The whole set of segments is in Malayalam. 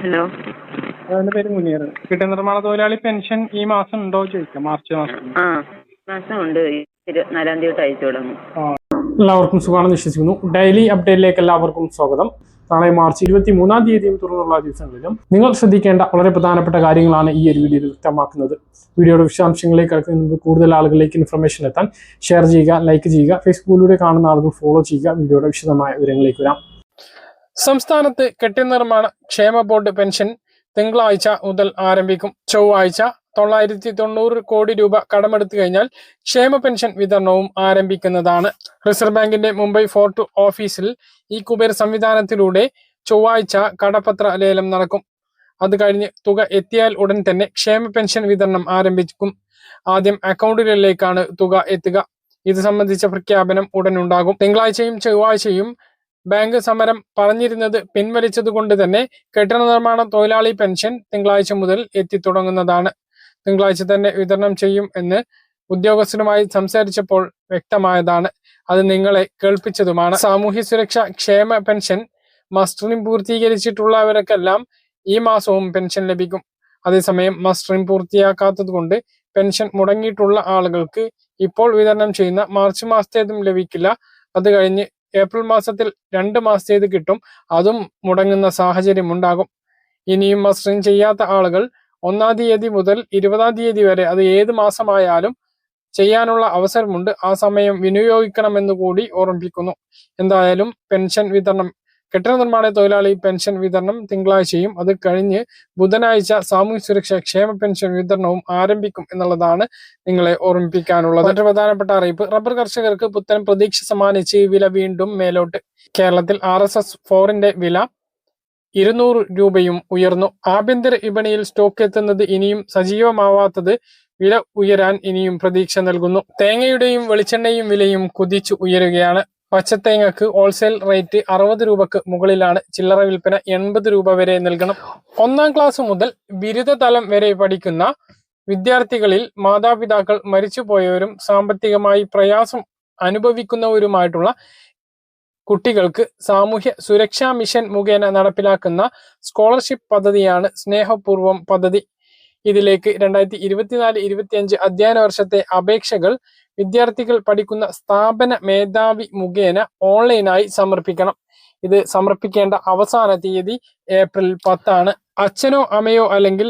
ഹലോ, എന്റെ പേര് മുനീർ. നിർമ്മാണ തൊഴിലാളി പെൻഷൻ ഈ മാസം ഉണ്ടോ ചോദിക്കാം. മാർച്ച് മാസം. മാസമുണ്ട്. 24-ാം തീയതി അയച്ചു തുടങ്ങും. എല്ലാവർക്കും സുഖമാണെന്ന് വിശ്വസിക്കുന്നു. ഡെയിലി അപ്ഡേറ്റിലേക്ക് എല്ലാവർക്കും സ്വാഗതം. നാളെ മാർച്ച് 23-ാം തീയതിയും തുടർന്നുള്ള ദിവസങ്ങളിലും നിങ്ങൾ ശ്രദ്ധിക്കേണ്ട വളരെ പ്രധാനപ്പെട്ട കാര്യങ്ങളാണ് ഈ ഒരു വീഡിയോയിൽ വ്യക്തമാക്കുന്നത്. വീഡിയോയുടെ വിശദാംശങ്ങളിലേക്ക് കടക്കുന്നതിന് കൂടുതൽ ആളുകളിലേക്ക് ഇൻഫർമേഷൻ എത്താൻ ഷെയർ ചെയ്യുക, ലൈക്ക് ചെയ്യുക. ഫേസ്ബുക്കിലൂടെ കാണുന്ന ആളുകൾ ഫോളോ ചെയ്യുക. വീഡിയോയുടെ വിശദമായ വിവരങ്ങളിലേക്ക് വരാം. സംസ്ഥാനത്ത് കെട്ടിടനിർമ്മാണ ക്ഷേമ ബോർഡ് പെൻഷൻ തിങ്കളാഴ്ച മുതൽ ആരംഭിക്കും. ചൊവ്വാഴ്ച 990 കോടി രൂപ കടമെടുത്തു കഴിഞ്ഞാൽ ക്ഷേമ പെൻഷൻ വിതരണവും ആരംഭിക്കുന്നതാണ്. റിസർവ് ബാങ്കിന്റെ മുംബൈ ഫോർട്ട് ഓഫീസിൽ ഈ കുബേർ സംവിധാനത്തിലൂടെ ചൊവ്വാഴ്ച കടപ്പത്ര ലേലം നടക്കും. അത് കഴിഞ്ഞ് തുക എത്തിയാൽ ഉടൻ തന്നെ ക്ഷേമ പെൻഷൻ വിതരണം ആരംഭിക്കും. ആദ്യം അക്കൗണ്ടുകളിലേക്കാണ് തുക എത്തുക. ഇത് സംബന്ധിച്ച പ്രഖ്യാപനം ഉടൻ ഉണ്ടാകും. തിങ്കളാഴ്ചയും ചൊവ്വാഴ്ചയും ബാങ്ക് സമരം പറഞ്ഞിരുന്നത് പിൻവലിച്ചതുകൊണ്ട് തന്നെ കെട്ടിട നിർമ്മാണ തൊഴിലാളി പെൻഷൻ തിങ്കളാഴ്ച മുതൽ എത്തിത്തുടങ്ങുന്നതാണ്. തിങ്കളാഴ്ച തന്നെ വിതരണം ചെയ്യും എന്ന് ഉദ്യോഗസ്ഥരുമായി സംസാരിച്ചപ്പോൾ വ്യക്തമായതാണ്. അത് നിങ്ങളെ കേൾപ്പിച്ചതുമാണ്. സാമൂഹ്യ സുരക്ഷ ക്ഷേമ പെൻഷൻ മസ്റ്ററിംഗ് പൂർത്തീകരിച്ചിട്ടുള്ളവർക്കെല്ലാം ഈ മാസവും പെൻഷൻ ലഭിക്കും. അതേസമയം മസ്റ്ററിംഗ് പൂർത്തിയാക്കാത്തത് കൊണ്ട് പെൻഷൻ മുടങ്ങിയിട്ടുള്ള ആളുകൾക്ക് ഇപ്പോൾ വിതരണം ചെയ്യുന്ന മാർച്ച് മാസത്തേതും ലഭിക്കില്ല. അത് കഴിഞ്ഞ് ഏപ്രിൽ മാസത്തിൽ 2 മാസത്തേത് കിട്ടും. അതും മുടങ്ങുന്ന സാഹചര്യം ഉണ്ടാകും. ഇനിയും മസ്റ്ററിംഗ് ചെയ്യാത്ത ആളുകൾ 1-ാം തീയതി മുതൽ 20-ാം തീയതി വരെ, അത് ഏത് മാസമായാലും ചെയ്യാനുള്ള അവസരമുണ്ട്. ആ സമയം വിനിയോഗിക്കണമെന്ന് കൂടി ഓർമ്മിപ്പിക്കുന്നു. എന്തായാലും പെൻഷൻ വിതരണം, കെട്ടിട നിർമ്മാണ തൊഴിലാളി പെൻഷൻ വിതരണം തിങ്കളാഴ്ചയും അത് കഴിഞ്ഞ് ബുധനാഴ്ച സാമൂഹ്യ സുരക്ഷ ക്ഷേമ പെൻഷൻ വിതരണവും ആരംഭിക്കും എന്നുള്ളതാണ് നിങ്ങളെ ഓർമ്മിപ്പിക്കാനുള്ളത്. മറ്റൊരു പ്രധാനപ്പെട്ട അറിയിപ്പ്, റബ്ബർ കർഷകർക്ക് പുത്തൻ പ്രതീക്ഷ സമ്മാനിച്ച് വില വീണ്ടും മേലോട്ട്. കേരളത്തിൽ RSS 4-ന്റെ വില 200 രൂപയും ഉയർന്നു. ആഭ്യന്തര വിപണിയിൽ സ്റ്റോക്ക് എത്തുന്നത് ഇനിയും സജീവമാവാത്തത് വില ഉയരാൻ ഇനിയും പ്രതീക്ഷ നൽകുന്നു. തേങ്ങയുടെയും വെളിച്ചെണ്ണയും വിലയും കുതിച്ചു ഉയരുകയാണ്. പച്ചത്തേങ്ങക്ക് ഹോൾസെയിൽ റേറ്റ് 60 രൂപക്ക് മുകളിലാണ്. ചില്ലറ വിൽപ്പന 80 രൂപ വരെ നൽകണം. 1-ാം ക്ലാസ് മുതൽ ബിരുദതലം വരെ പഠിക്കുന്ന വിദ്യാർത്ഥികളിൽ മാതാപിതാക്കൾ മരിച്ചുപോയവരും സാമ്പത്തികമായി പ്രയാസം അനുഭവിക്കുന്നവരുമായിട്ടുള്ള കുട്ടികൾക്ക് സാമൂഹ്യ സുരക്ഷാ മിഷൻ മുഖേന നടപ്പിലാക്കുന്ന സ്കോളർഷിപ്പ് പദ്ധതിയാണ് സ്നേഹപൂർവം പദ്ധതി. ഇതിലേക്ക് 2024-25 അധ്യയന വർഷത്തെ അപേക്ഷകൾ വിദ്യാർത്ഥികൾ പഠിക്കുന്ന സ്ഥാപന മേധാവി മുഖേന ഓൺലൈനായി സമർപ്പിക്കണം. ഇത് സമർപ്പിക്കേണ്ട അവസാന തീയതി ഏപ്രിൽ 10 ആണ്. അച്ഛനോ അമ്മയോ അല്ലെങ്കിൽ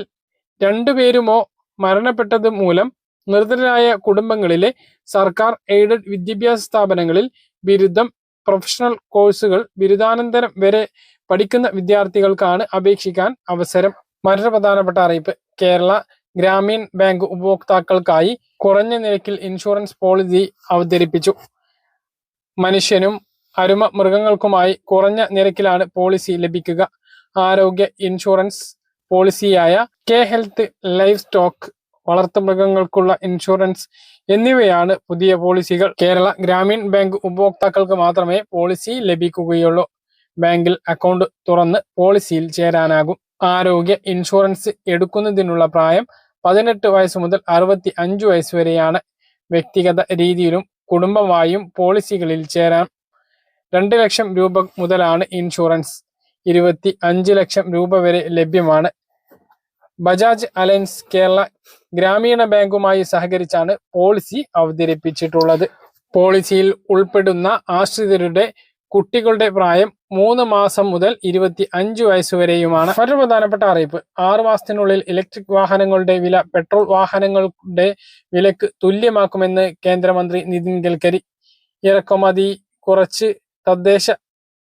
2 പേരുമോ മരണപ്പെട്ടത് മൂലം നിർധനരായ കുടുംബങ്ങളിലെ സർക്കാർ എയ്ഡഡ് വിദ്യാഭ്യാസ സ്ഥാപനങ്ങളിൽ ബിരുദം, പ്രൊഫഷണൽ കോഴ്സുകൾ, ബിരുദാനന്തരം വരെ പഠിക്കുന്ന വിദ്യാർത്ഥികൾക്കാണ് അപേക്ഷിക്കാൻ അവസരം. മറ്റൊരു പ്രധാനപ്പെട്ട അറിയിപ്പ്, കേരള ഗ്രാമീൺ ബാങ്ക് ഉപഭോക്താക്കൾക്കായി കുറഞ്ഞ നിരക്കിൽ ഇൻഷുറൻസ് പോളിസി അവതരിപ്പിച്ചു. മനുഷ്യനും അരുമ മൃഗങ്ങൾക്കുമായി കുറഞ്ഞ നിരക്കിലാണ് പോളിസി ലഭിക്കുക. ആരോഗ്യ ഇൻഷുറൻസ് പോളിസിയായ കെ ഹെൽത്ത്, ലൈഫ് സ്റ്റോക്ക്, വളർത്തുമൃഗങ്ങൾക്കുള്ള ഇൻഷുറൻസ് എന്നിവയാണ് പുതിയ പോളിസികൾ. കേരള ഗ്രാമീൺ ബാങ്ക് ഉപഭോക്താക്കൾക്ക് മാത്രമേ പോളിസി ലഭിക്കുകയുള്ളൂ. ബാങ്കിൽ അക്കൗണ്ട് തുറന്ന് പോളിസിയിൽ ചേരാനാകും. ആരോഗ്യ ഇൻഷുറൻസ് എടുക്കുന്നതിനുള്ള പ്രായം 18 വയസ്സ് മുതൽ 65 വയസ്സ് വരെയാണ്. വ്യക്തിഗത രീതിയിലും കുടുംബമായും പോളിസികളിൽ ചേരാം. 2 ലക്ഷം രൂപ മുതലാണ് ഇൻഷുറൻസ്. 25 ലക്ഷം രൂപ വരെ ലഭ്യമാണ്. ബജാജ് അലയൻസ് കേരള ഗ്രാമീണ ബാങ്കുമായി സഹകരിച്ചാണ് പോളിസി അവതരിപ്പിച്ചിട്ടുള്ളത്. പോളിസിയിൽ ഉൾപ്പെടുന്ന ആശ്രിതരുടെ കുട്ടികളുടെ പ്രായം 3 മാസം മുതൽ 25 വയസ്സ് വരെയുമാണ്. മറ്റൊരു പ്രധാനപ്പെട്ട അറിയിപ്പ്, 6 മാസത്തിനുള്ളിൽ ഇലക്ട്രിക് വാഹനങ്ങളുടെ വില പെട്രോൾ വാഹനങ്ങളുടെ വിലക്ക് തുല്യമാക്കുമെന്ന് കേന്ദ്രമന്ത്രി നിതിൻ ഗഡ്കരി. ഇറക്കുമതി കുറച്ച് തദ്ദേശ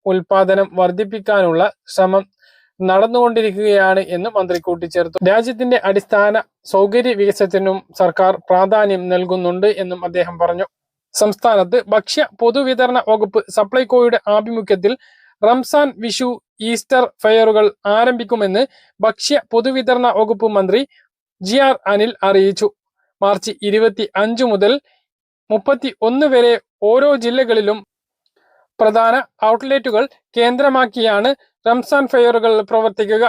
ഉൽപാദനം വർദ്ധിപ്പിക്കാനുള്ള ശ്രമം നടന്നുകൊണ്ടിരിക്കുകയാണ് എന്ന് മന്ത്രി കൂട്ടിച്ചേർത്തു. രാജ്യത്തിന്റെ അടിസ്ഥാന സൗകര്യ വികസനത്തിനും സർക്കാർ പ്രാധാന്യം നൽകുന്നുണ്ട് എന്നും അദ്ദേഹം പറഞ്ഞു. സംസ്ഥാനത്ത് ഭക്ഷ്യ പൊതുവിതരണ വകുപ്പ് സപ്ലൈകോയുടെ ആഭിമുഖ്യത്തിൽ റംസാൻ, വിഷു, ഈസ്റ്റർ ഫെയറുകൾ ആരംഭിക്കുമെന്ന് ഭക്ഷ്യ പൊതുവിതരണ വകുപ്പ് മന്ത്രി GR അനിൽ അറിയിച്ചു. മാർച്ച് 25 മുതൽ 31 വരെ ഓരോ ജില്ലകളിലും പ്രധാന ഔട്ട്ലെറ്റുകൾ കേന്ദ്രമാക്കിയാണ് റംസാൻ ഫെയറുകൾ പ്രവർത്തിക്കുക.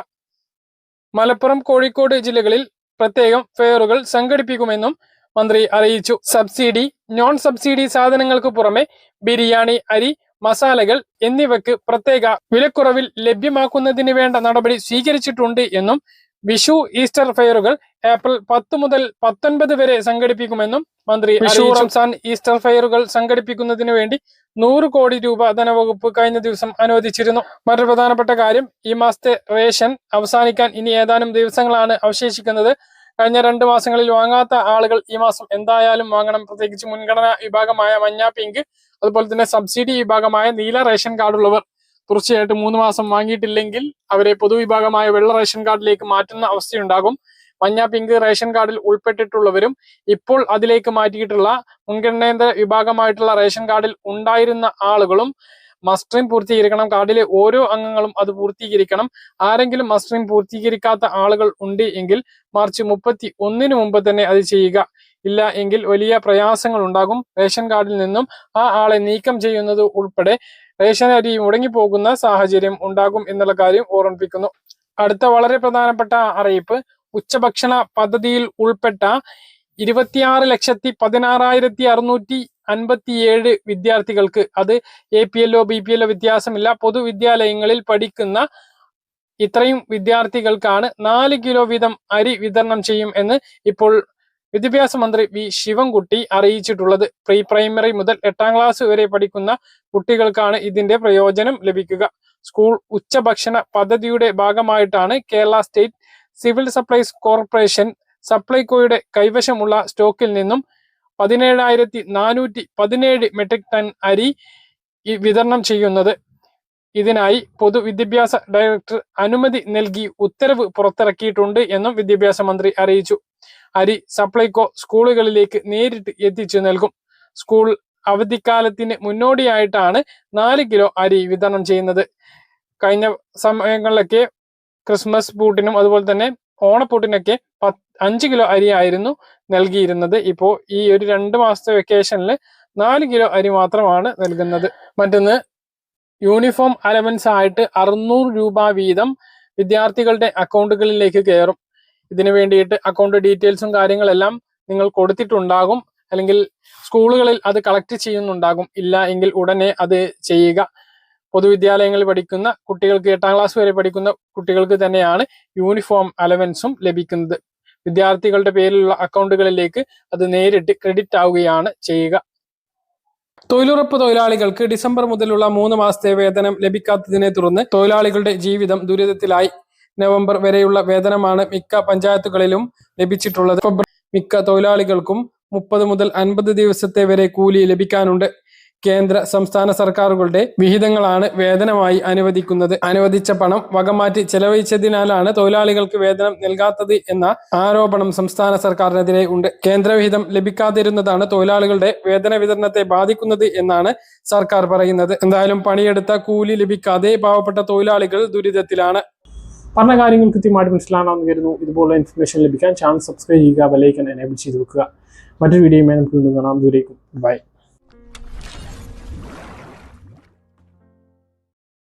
മലപ്പുറം, കോഴിക്കോട് ജില്ലകളിൽ പ്രത്യേകം ഫെയറുകൾ സംഘടിപ്പിക്കുമെന്നും മന്ത്രി അറിയിച്ചു. സബ്സിഡി, നോൺ സബ്സിഡി സാധനങ്ങൾക്ക് പുറമെ ബിരിയാണി അരി, മസാലകൾ എന്നിവയ്ക്ക് പ്രത്യേക വിലക്കുറവിൽ ലഭ്യമാക്കുന്നതിന് വേണ്ട നടപടി സ്വീകരിച്ചിട്ടുണ്ട് എന്നും വിഷു ഈസ്റ്റർ ഫെയറുകൾ ഏപ്രിൽ 10 മുതൽ 19 വരെ സംഘടിപ്പിക്കുമെന്നും മന്ത്രി വിഷു റംസാൻ ഈസ്റ്റർ ഫെയറുകൾ സംഘടിപ്പിക്കുന്നതിന് വേണ്ടി 100 കോടി രൂപ ധനവകുപ്പ് കഴിഞ്ഞ ദിവസം അനുവദിച്ചിരുന്നു. മറ്റൊരു പ്രധാനപ്പെട്ട കാര്യം, ഈ മാസത്തെ റേഷൻ അവസാനിക്കാൻ ഇനി ഏതാനും ദിവസങ്ങളാണ് അവശേഷിക്കുന്നത്. കഴിഞ്ഞ 2 മാസങ്ങളിൽ വാങ്ങാത്ത ആളുകൾ ഈ മാസം എന്തായാലും വാങ്ങണം. പ്രത്യേകിച്ച് മുൻഗണനാ വിഭാഗമായ മഞ്ഞ, പിങ്ക്, അതുപോലെ തന്നെ സബ്സിഡി വിഭാഗമായ നീല റേഷൻ കാർഡുള്ളവർ തീർച്ചയായിട്ടും 3 മാസം വാങ്ങിയിട്ടില്ലെങ്കിൽ അവരെ പൊതുവിഭാഗമായ വെള്ള റേഷൻ കാർഡിലേക്ക് മാറ്റുന്ന അവസ്ഥയുണ്ടാകും. മഞ്ഞ, പിങ്ക് റേഷൻ കാർഡിൽ ഉൾപ്പെട്ടിട്ടുള്ളവരും ഇപ്പോൾ അതിലേക്ക് മാറ്റിയിട്ടുള്ള മുൻഗണനേതര വിഭാഗമായിട്ടുള്ള റേഷൻ കാർഡിൽ ഉണ്ടായിരുന്ന ആളുകളും മസ്റ്ററിംഗ് പൂർത്തീകരിക്കണം. കാർഡിലെ ഓരോ അംഗങ്ങളും അത് പൂർത്തീകരിക്കണം. ആരെങ്കിലും മസ്റ്ററിംഗ് പൂർത്തീകരിക്കാത്ത ആളുകൾ ഉണ്ട് എങ്കിൽ മാർച്ച് 31 മുമ്പ് തന്നെ അത് ചെയ്യുക. ഇല്ല എങ്കിൽ വലിയ പ്രയാസങ്ങൾ ഉണ്ടാകും. റേഷൻ കാർഡിൽ നിന്നും ആ ആളെ നീക്കം ചെയ്യുന്നത് ഉൾപ്പെടെ റേഷൻ അരി മുടങ്ങിപ്പോകുന്ന സാഹചര്യം ഉണ്ടാകും എന്നുള്ള കാര്യം ഓർമ്മിപ്പിക്കുന്നു. അടുത്ത വളരെ പ്രധാനപ്പെട്ട അറിയിപ്പ്, ഉച്ചഭക്ഷണ പദ്ധതിയിൽ ഉൾപ്പെട്ട 26,16,657 വിദ്യാർത്ഥികൾക്ക്, അത് APLO BPLO വ്യത്യാസമില്ല, പൊതുവിദ്യാലയങ്ങളിൽ പഠിക്കുന്ന ഇത്രയും വിദ്യാർത്ഥികൾക്കാണ് 4 കിലോ വീതം അരി വിതരണം ചെയ്യും എന്ന് ഇപ്പോൾ വിദ്യാഭ്യാസ മന്ത്രി വി ശിവൻകുട്ടി അറിയിച്ചിട്ടുള്ളത്. പ്രീ പ്രൈമറി മുതൽ 8ാം ക്ലാസ് വരെ പഠിക്കുന്ന കുട്ടികൾക്കാണ് ഇതിന്റെ പ്രയോജനം ലഭിക്കുക. സ്കൂൾ ഉച്ചഭക്ഷണ പദ്ധതിയുടെ ഭാഗമായിട്ടാണ് Kerala state civil supplies corporation സപ്ലൈകോയുടെ കൈവശമുള്ള സ്റ്റോക്കിൽ നിന്നും 17,417 മെട്രിക് ടൺ അരി വിതരണം ചെയ്യുന്നത്. ഇതിനായി പൊതുവിദ്യാഭ്യാസ ഡയറക്ടർ അനുമതി നൽകി ഉത്തരവ് പുറത്തിറക്കിയിട്ടുണ്ട് എന്നും വിദ്യാഭ്യാസ മന്ത്രി അറിയിച്ചു. അരി സപ്ലൈകോ സ്കൂളുകളിലേക്ക് നേരിട്ട് എത്തിച്ചു നൽകും. സ്കൂൾ അവധിക്കാലത്തിന് മുന്നോടിയായിട്ടാണ് 4 കിലോ അരി വിതരണം ചെയ്യുന്നത്. കഴിഞ്ഞ സമയങ്ങളിലൊക്കെ ക്രിസ്മസ് പൂട്ടിനും അതുപോലെ തന്നെ ഓണപ്പൂട്ടിനൊക്കെ 5 കിലോ അരി ആയിരുന്നു നൽകിയിരുന്നത്. ഇപ്പോൾ ഈ ഒരു 2 മാസത്തെ വെക്കേഷനിൽ 4 കിലോ അരി മാത്രമാണ് നൽകുന്നത്. മറ്റൊന്ന്, യൂണിഫോം അലവൻസ് ആയിട്ട് 600 രൂപ വീതം വിദ്യാർത്ഥികളുടെ അക്കൗണ്ടുകളിലേക്ക് കയറും. ഇതിനു വേണ്ടിയിട്ട് അക്കൗണ്ട് ഡീറ്റെയിൽസും കാര്യങ്ങളെല്ലാം നിങ്ങൾ കൊടുത്തിട്ടുണ്ടാകും, അല്ലെങ്കിൽ സ്കൂളുകളിൽ അത് കളക്ട് ചെയ്യുന്നുണ്ടാകും. ഇല്ല എങ്കിൽ ഉടനെ അത് ചെയ്യുക. പൊതുവിദ്യാലയങ്ങളിൽ പഠിക്കുന്ന കുട്ടികൾക്ക്, 8ാം ക്ലാസ് വരെ പഠിക്കുന്ന കുട്ടികൾക്ക് തന്നെയാണ് യൂണിഫോം അലവൻസും ലഭിക്കുന്നത്. വിദ്യാർത്ഥികളുടെ പേരിലുള്ള അക്കൗണ്ടുകളിലേക്ക് അത് നേരിട്ട് ക്രെഡിറ്റ് ആവുകയാണ് ചെയ്യുക. തൊഴിലുറപ്പ് തൊഴിലാളികൾക്ക് ഡിസംബർ മുതലുള്ള 3 മാസത്തെ വേതനം ലഭിക്കാത്തതിനെ തുടർന്ന് തൊഴിലാളികളുടെ ജീവിതം ദുരിതത്തിലായി. നവംബർ വരെയുള്ള വേതനമാണ് മിക്ക പഞ്ചായത്തുകളിലും ലഭിച്ചിട്ടുള്ളത്. മിക്ക തൊഴിലാളികൾക്കും 30 മുതൽ 50 ദിവസത്തെ വരെ കൂലി ലഭിക്കാനുണ്ട്. കേന്ദ്ര സംസ്ഥാന സർക്കാരുകളുടെ വിഹിതങ്ങളാണ് വേതനമായി അനുവദിക്കുന്നത്. അനുവദിച്ച പണം വകമാറ്റി ചെലവഴിച്ചതിനാലാണ് തൊഴിലാളികൾക്ക് വേതനം നൽകാത്തത് എന്ന ആരോപണം സംസ്ഥാന സർക്കാരിനെതിരെ ഉണ്ട്. കേന്ദ്രവിഹിതം ലഭിക്കാതിരുന്നതാണ് തൊഴിലാളികളുടെ വേതന വിതരണത്തെ ബാധിക്കുന്നത് എന്നാണ് സർക്കാർ പറയുന്നത്. എന്തായാലും പണിയെടുത്ത കൂലി ലഭിക്കാതെ പാവപ്പെട്ട തൊഴിലാളികൾ ദുരിതത്തിലാണ്. പറഞ്ഞ കാര്യങ്ങൾ കൃത്യമായിട്ട് മനസ്സിലാണെന്ന് കരുതുന്നു. ഇതുപോലുള്ള ഇൻഫർമേഷൻ ലഭിക്കാൻ ചാനൽ സബ്സ്ക്രൈബ് ചെയ്യുക, ബെൽ ഐക്കൺ എനേബിൾ ചെയ്ത് വെക്കുക. മറ്റൊരു വീഡിയോയുമായി നമുക്ക് കാണാം. ദൂരേക്കും ബൈ.